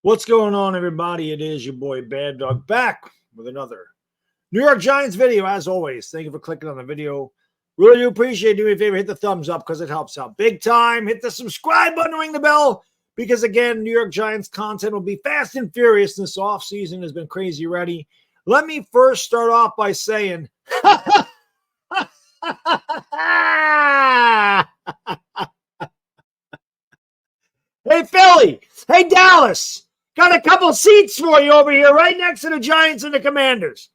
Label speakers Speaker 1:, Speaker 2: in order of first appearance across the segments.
Speaker 1: What's going on, everybody? It is your boy Baddog back with another New York Giants video. As always, thank you for clicking on the video. Really do appreciate it. Do me a favor, hit the thumbs up because it helps out big time. Hit the subscribe button, ring the bell because, again, New York Giants content will be fast and furious. This offseason has been crazy ready. Let me first start off by saying, hey, Philly. Hey, Dallas. Got a couple seats for you over here right next to the Giants and the Commanders.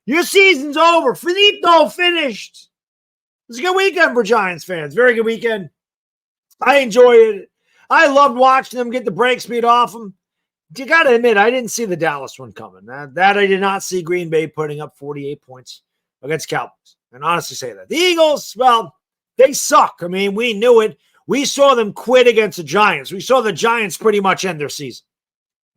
Speaker 1: Your season's over. Finito finished. It's a good weekend for Giants fans. Very good weekend. I enjoyed it. I loved watching them get the break speed off them. You got to admit, I didn't see the Dallas one coming. That I did not see Green Bay putting up 48 points against Cowboys. And honestly say that. The Eagles, well, they suck. I mean, we knew it. We saw them quit against the Giants. We saw the Giants pretty much end their season.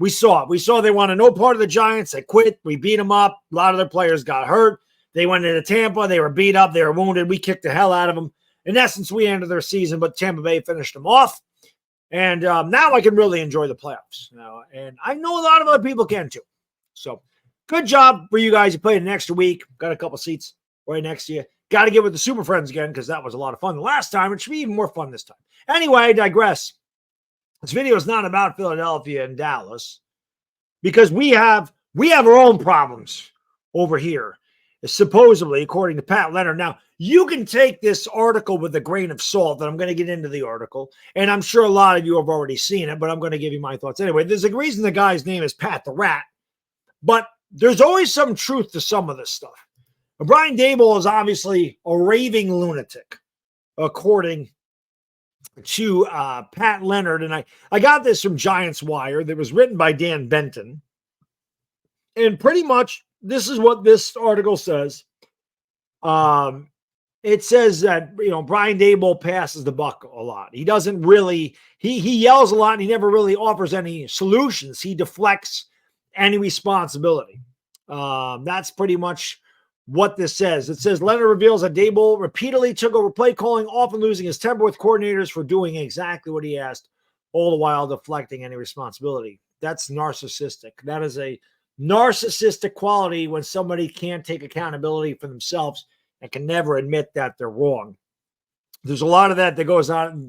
Speaker 1: We saw it. We saw they wanted no part of the Giants. They quit. We beat them up. A lot of their players got hurt. They went into Tampa. They were beat up. They were wounded. We kicked the hell out of them. In essence, we ended their season, but Tampa Bay finished them off. And now I can really enjoy the playoffs. And I know a lot of other people can too. So good job for you guys. You played an extra week. Got a couple seats right next to you. Got to get with the Super Friends again because that was a lot of fun the last time. It should be even more fun this time. Anyway, I digress. This video is not about Philadelphia and Dallas because we have our own problems over here, supposedly, according to Pat Leonard. Now, you can take this article with a grain of salt, and I'm going to get into the article, and I'm sure a lot of you have already seen it, but I'm going to give you my thoughts anyway. There's a reason the guy's name is Pat the Rat, but there's always some truth to some of this stuff. Brian Daboll is obviously a raving lunatic, according to Pat Leonard. And I got this from Giants Wire that was written by Dan Benton. And pretty much this is what this article says. It says that, Brian Daboll passes the buck a lot. He doesn't really, he yells a lot and he never really offers any solutions. He deflects any responsibility. That's pretty much what this says. It says Leonard reveals that Daboll repeatedly took over play calling, often losing his temper with coordinators for doing exactly what he asked, all the while deflecting any responsibility. That's narcissistic. That is a narcissistic quality when somebody can't take accountability for themselves and can never admit that they're wrong. There's a lot of that goes on.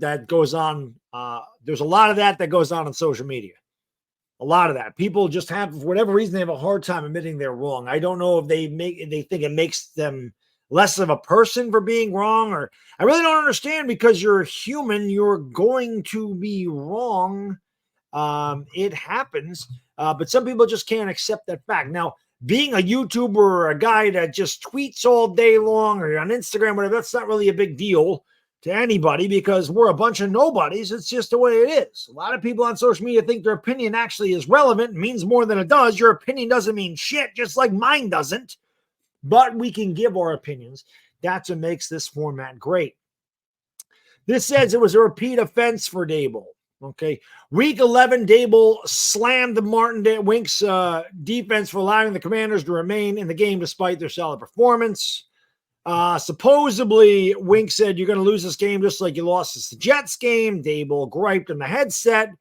Speaker 1: There's a lot of that goes on social media. A lot of that. People just have, for whatever reason, they have a hard time admitting they're wrong. I don't know if they think it makes them less of a person for being wrong, or I really don't understand, because you're human. You're going to be wrong. It happens. But some people just can't accept that fact. Now, being a YouTuber or a guy that just tweets all day long or on Instagram, whatever, that's not really a big deal to anybody because we're a bunch of nobodies. It's just the way it is. A lot of people on social media think their opinion actually is relevant and means more than it does. Your opinion doesn't mean shit, just like mine doesn't. But we can give our opinions. That's what makes this format great. This says it was a repeat offense for Daboll. Okay. Week 11, Daboll slammed the Martin Wink's defense for allowing the Commanders to remain in the game despite their solid performance. Supposedly, Wink said, "You're going to lose this game just like you lost the Jets game." Daboll griped in the headset,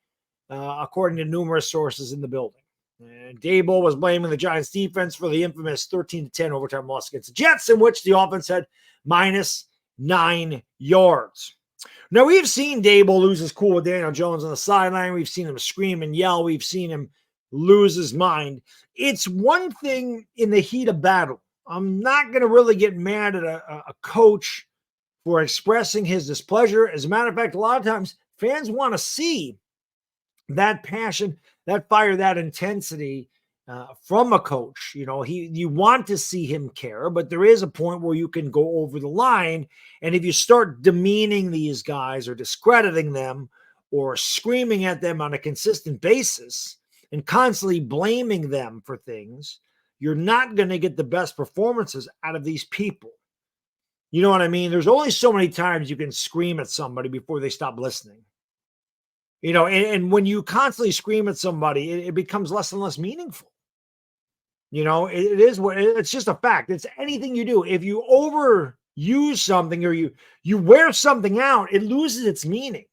Speaker 1: according to numerous sources in the building. And Daboll was blaming the Giants defense for the infamous 13-10 overtime loss against the Jets, in which the offense had -9 yards. Now, we've seen Daboll lose his cool with Daniel Jones on the sideline. We've seen him scream and yell. We've seen him lose his mind. It's one thing in the heat of battle. I'm not going to really get mad at a coach for expressing his displeasure. As a matter of fact, a lot of times fans want to see that passion, that fire, that intensity from a coach. You want to see him care, but there is a point where you can go over the line. And if you start demeaning these guys or discrediting them or screaming at them on a consistent basis and constantly blaming them for things, you're not going to get the best performances out of these people. You know what I mean? There's only so many times you can scream at somebody before they stop listening. And when you constantly scream at somebody, it becomes less and less meaningful. It's just a fact. It's anything you do. If you overuse something or you wear something out, it loses its meaning.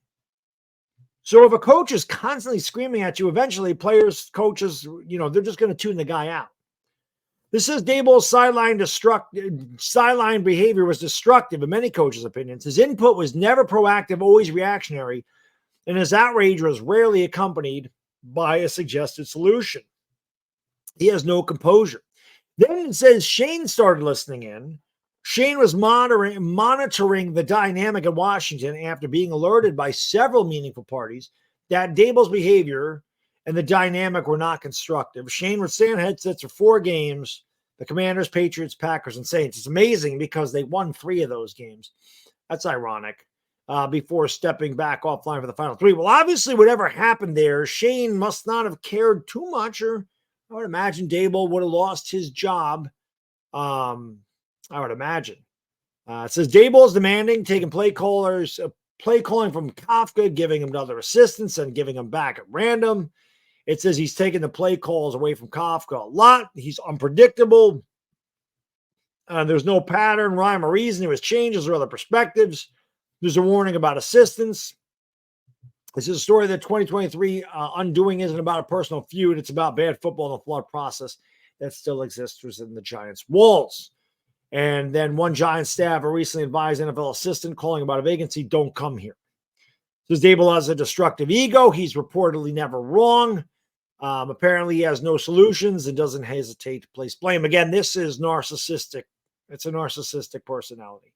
Speaker 1: So if a coach is constantly screaming at you, eventually players, coaches, they're just going to tune the guy out. This says Daboll's sideline behavior was destructive in many coaches' opinions. His input was never proactive, always reactionary, and his outrage was rarely accompanied by a suggested solution. He has no composure. Then it says Shane started listening in. Shane was monitoring the dynamic in Washington after being alerted by several meaningful parties that Daboll's behavior and the dynamic were not constructive. Shane would stay on headsets for 4 games, the Commanders, Patriots, Packers, and Saints. It's amazing because they won 3 of those games. That's ironic. Before stepping back offline for the final 3. Well, obviously, whatever happened there, Shane must not have cared too much, or I would imagine Daboll would have lost his job. I would imagine. It says Daboll is demanding, taking play calling from Kafka, giving him to other assistants and giving them back at random. It says he's taking the play calls away from Kafka a lot. He's unpredictable. There's no pattern, rhyme, or reason to his changes or other perspectives. There's a warning about assistance. This is a story that 2023 undoing isn't about a personal feud. It's about bad football and the flawed process that still exists within the Giants' walls. And then one Giants staffer recently advised NFL assistant calling about a vacancy, don't come here. Says Daboll has a destructive ego. He's reportedly never wrong. Apparently he has no solutions and doesn't hesitate to place blame. Again, this is narcissistic. It's a narcissistic personality.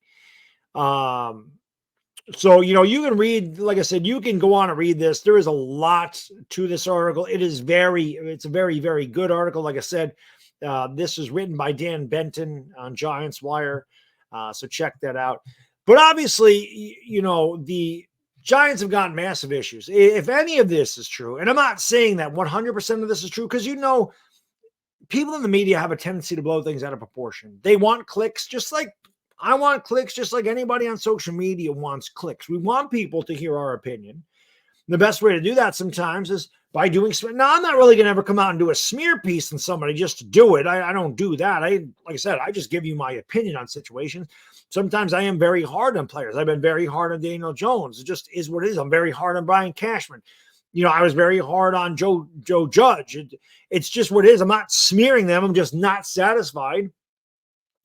Speaker 1: So, you can read, like I said, you can go on and read this. There is a lot to this article. It's a very, very good article. Like I said, this is written by Dan Benton on Giants Wire. So check that out. But obviously, the Giants have gotten massive issues. If any of this is true, and I'm not saying that 100% of this is true, because, people in the media have a tendency to blow things out of proportion. They want clicks, just like I want clicks, just like anybody on social media wants clicks. We want people to hear our opinion. The best way to do that sometimes is by doing. Now, I'm not really going to ever come out and do a smear piece on somebody just to do it. I don't do that. Like I said, I just give you my opinion on situations. Sometimes I am very hard on players. I've been very hard on Daniel Jones. It just is what it is. I'm very hard on Brian Cashman. I was very hard on Joe Judge. It's just what it is. I'm not smearing them. I'm just not satisfied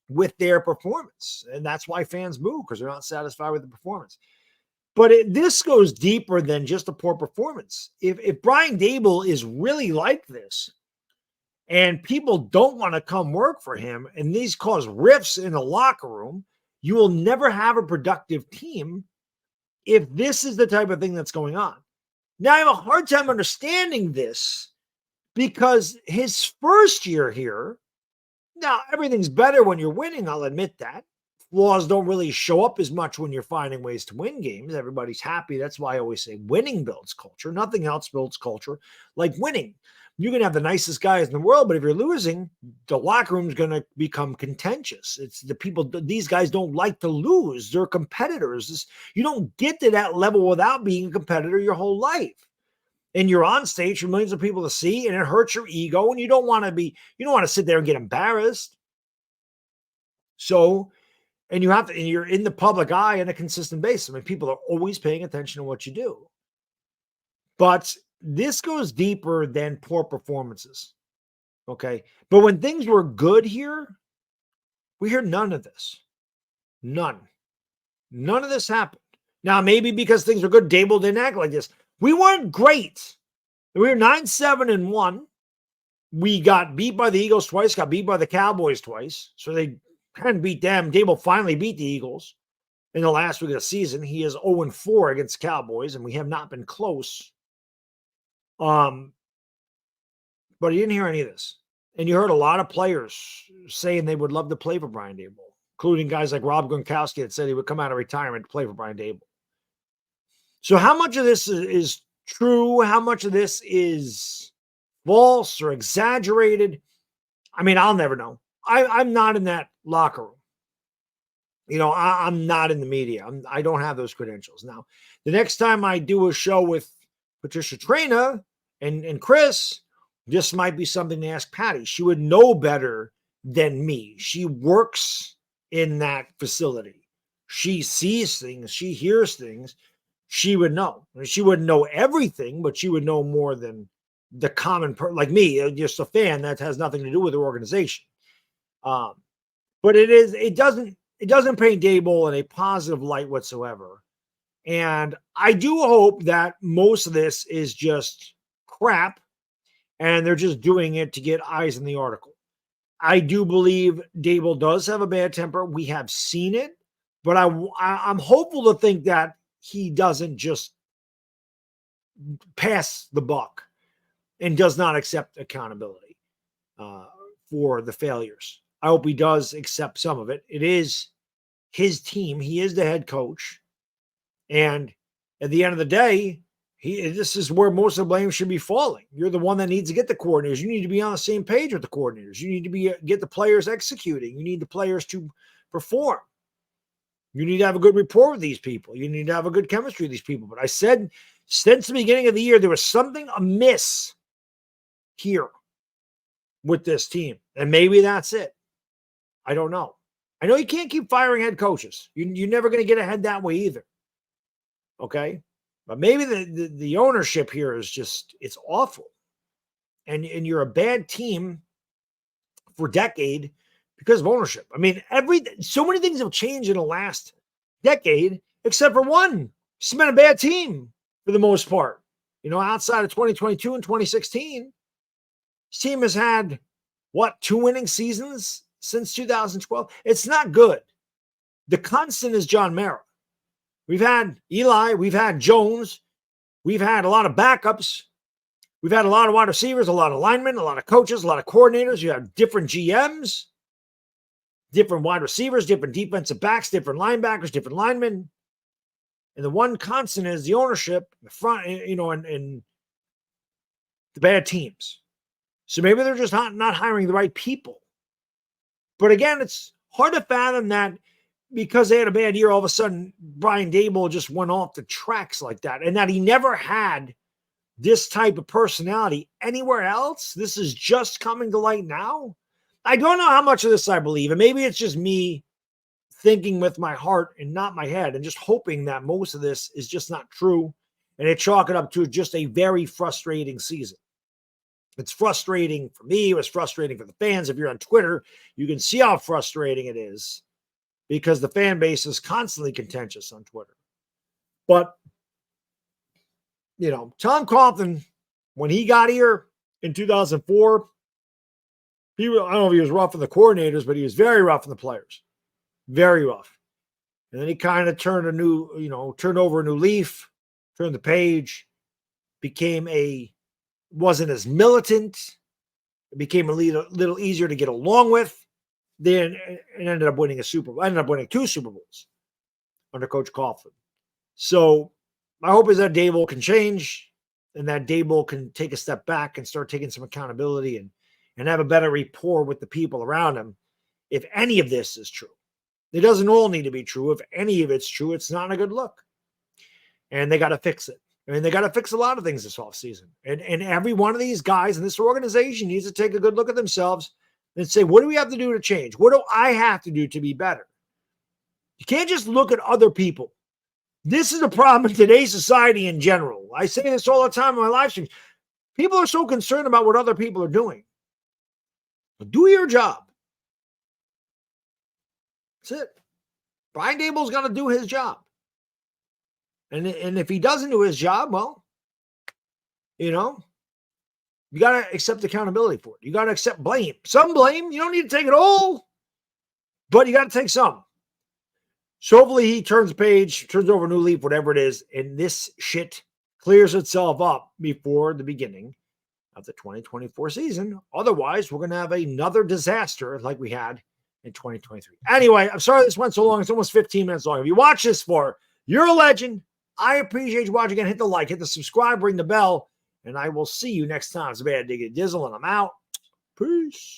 Speaker 1: with their performance. And that's why fans boo, because they're not satisfied with the performance. But this goes deeper than just a poor performance. If Brian Daboll is really like this and people don't want to come work for him and these cause rifts in the locker room, you will never have a productive team if this is the type of thing that's going on. Now, I have a hard time understanding this because his first year here, now everything's better when you're winning, I'll admit that. Flaws don't really show up as much when you're finding ways to win games. Everybody's happy. That's why I always say winning builds culture. Nothing else builds culture like winning. You can have the nicest guys in the world, but if you're losing, the locker room's going to become contentious. It's the people, these guys don't like to lose. They're competitors. You don't get to that level without being a competitor your whole life. And you're on stage for millions of people to see, and it hurts your ego, and you don't want to sit there and get embarrassed. So, and you're in the public eye on a consistent basis. I mean, people are always paying attention to what you do. But this goes deeper than poor performances. Okay. But when things were good here, we hear none of this. None of this happened. Now, maybe because things were good, Daboll didn't act like this. We weren't great. We were 9-7-1. We got beat by the Eagles twice, got beat by the Cowboys twice. So they hadn't beat them. Daboll finally beat the Eagles in the last week of the season. He is 0-4 against the Cowboys, and we have not been close. But you didn't hear any of this. And you heard a lot of players saying they would love to play for Brian Daboll, including guys like Rob Gronkowski that said he would come out of retirement to play for Brian Daboll. So how much of this is true? How much of this is false or exaggerated? I mean, I'll never know. I'm not in that locker room. I'm not in the media. I don't have those credentials. Now, the next time I do a show with Patricia Traina and Chris, this might be something to ask Patty. She would know better than me. She works in that facility. She sees things. She hears things. she would know. She wouldn't know everything, but she would know more than the common person, like me, just a fan that has nothing to do with the organization. But it doesn't paint Daboll in a positive light whatsoever. And I do hope that most of this is just crap and they're just doing it to get eyes in the article. I do believe Daboll does have a bad temper. We have seen it, but I'm hopeful to think that he doesn't just pass the buck and does not accept accountability for the failures. I hope he does accept some of it. It is his team. He is the head coach. And at the end of the day, this is where most of the blame should be falling. You're the one that needs to get the coordinators. You need to be on the same page with the coordinators. You need to get the players executing. You need the players to perform. You need to have a good rapport with these people. You need to have a good chemistry with these people. But I said since the beginning of the year, there was something amiss here with this team. And maybe that's it. I don't know. I know you can't keep firing head coaches. You're never going to get ahead that way either. Okay? But maybe the ownership here is just, it's awful. And you're a bad team for a decade because of ownership. I mean, so many things have changed in the last decade, except for one. It's been a bad team for the most part. Outside of 2022 and 2016, this team has had, 2 winning seasons since 2012? It's not good. The constant is John Mara. We've had Eli, we've had Jones, we've had a lot of backups, we've had a lot of wide receivers, a lot of linemen, a lot of coaches, a lot of coordinators. You have different GMs, different wide receivers, different defensive backs, different linebackers, different linemen. And the one constant is the ownership, the front, and the bad teams. So maybe they're just not hiring the right people. But again, it's hard to fathom that because they had a bad year, all of a sudden Brian Daboll just went off the tracks like that, and that he never had this type of personality anywhere else. This is just coming to light now. I don't know how much of this I believe, and maybe it's just me thinking with my heart and not my head, and just hoping that most of this is just not true, and it chalk it up to just a very frustrating season. It's frustrating for me. It was frustrating for the fans. If you're on Twitter, you can see how frustrating it is because the fan base is constantly contentious on Twitter. But, Tom Coughlin, when he got here in 2004, I don't know if he was rough on the coordinators, but he was very rough on the players. Very rough. And then he kind of turned over a new leaf, turned the page, wasn't as militant. It became a little easier to get along with. Then and ended up winning 2 Super Bowls under Coach Coughlin. So my hope is that Daboll can change and that Daboll can take a step back and start taking some accountability and have a better rapport with the people around him. If any of this is true, it doesn't all need to be true. If any of it's true, it's not a good look. And they got to fix it. I mean, they got to fix a lot of things this offseason. And every one of these guys in this organization needs to take a good look at themselves and say, what do we have to do to change? What do I have to do to be better? You can't just look at other people. This is a problem in today's society in general. I say this all the time in my live streams. People are so concerned about what other people are doing. But do your job. That's it. Brian Daboll's got to do his job. And if he doesn't do his job, well, you got to accept accountability for it. You got to accept blame. Some blame. You don't need to take it all, but you got to take some. So hopefully he turns the page, turns over a new leaf, whatever it is, and this shit clears itself up before the beginning of the 2024 season. Otherwise, we're going to have another disaster like we had in 2023. Anyway, I'm sorry this went so long. It's almost 15 minutes long. If you watch this far, you're a legend. I appreciate you watching. Again, hit the like, hit the subscribe, ring the bell, and I will see you next time. It's Bad Diggy Dizzle, and I'm out. Peace.